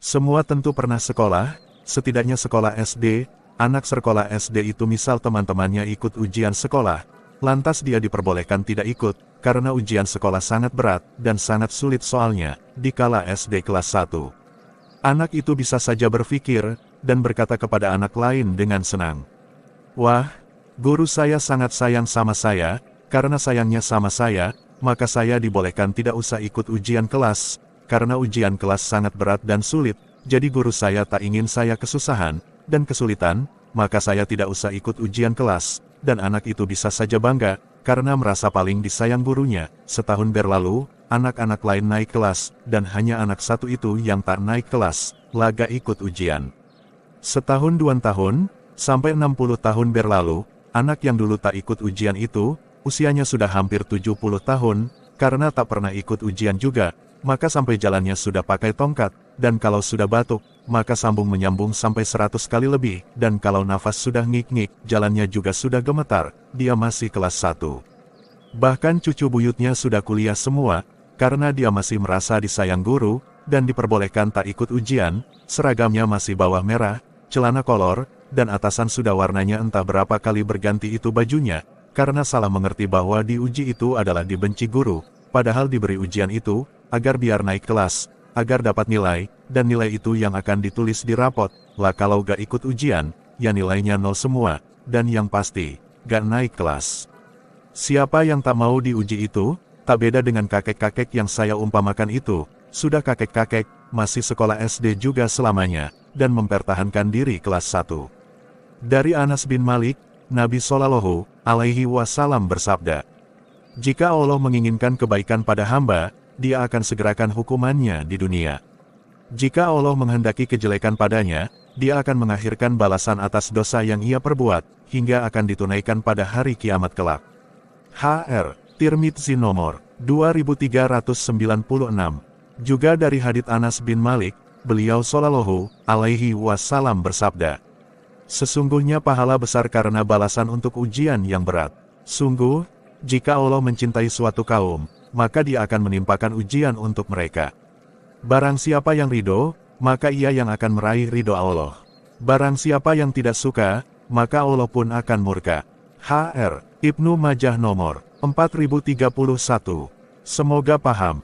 Semua tentu pernah sekolah, setidaknya sekolah SD, anak sekolah SD itu misal teman-temannya ikut ujian sekolah, lantas dia diperbolehkan tidak ikut, karena ujian sekolah sangat berat, dan sangat sulit soalnya, di kala SD kelas 1. Anak itu bisa saja berpikir, dan berkata kepada anak lain dengan senang. Wah, guru saya sangat sayang sama saya, karena sayangnya sama saya, maka saya dibolehkan tidak usah ikut ujian kelas, karena ujian kelas sangat berat dan sulit, jadi guru saya tak ingin saya kesusahan, dan kesulitan, maka saya tidak usah ikut ujian kelas, dan anak itu bisa saja bangga, karena merasa paling disayang gurunya. Setahun berlalu, anak-anak lain naik kelas, dan hanya anak satu itu yang tak naik kelas, laga ikut ujian. Setahun 2 tahun, sampai 60 tahun berlalu, anak yang dulu tak ikut ujian itu, usianya sudah hampir 70 tahun, karena tak pernah ikut ujian juga, maka sampai jalannya sudah pakai tongkat, dan kalau sudah batuk, maka sambung menyambung sampai 100 kali lebih, dan kalau nafas sudah ngik-ngik, jalannya juga sudah gemetar, dia masih kelas 1. Bahkan cucu buyutnya sudah kuliah semua, karena dia masih merasa disayang guru, dan diperbolehkan tak ikut ujian, seragamnya masih bawah merah, celana kolor, dan atasan sudah warnanya entah berapa kali berganti itu bajunya, karena salah mengerti bahwa diuji itu adalah dibenci guru, padahal diberi ujian itu, agar biar naik kelas, agar dapat nilai, dan nilai itu yang akan ditulis di rapot, lah kalau gak ikut ujian, ya nilainya 0 semua, dan yang pasti, gak naik kelas. Siapa yang tak mau diuji itu, tak beda dengan kakek-kakek yang saya umpamakan itu, sudah kakek-kakek, masih sekolah SD juga selamanya, dan mempertahankan diri kelas 1. Dari Anas bin Malik, Nabi Shallallahu Alaihi Wasallam bersabda, jika Allah menginginkan kebaikan pada hamba, Dia akan segerakan hukumannya di dunia. Jika Allah menghendaki kejelekan padanya, Dia akan mengakhirkan balasan atas dosa yang ia perbuat, hingga akan ditunaikan pada hari kiamat kelak. H.R. Tirmidzi nomor 2396. Juga dari hadits Anas bin Malik, beliau Shallallahu Alaihi Wasallam bersabda, sesungguhnya pahala besar karena balasan untuk ujian yang berat. Sungguh, jika Allah mencintai suatu kaum, maka Dia akan menimpakan ujian untuk mereka. Barang siapa yang ridho, maka ia yang akan meraih ridho Allah. Barang siapa yang tidak suka, maka Allah pun akan murka. H.R. Ibnu Majah nomor 4031. Semoga paham.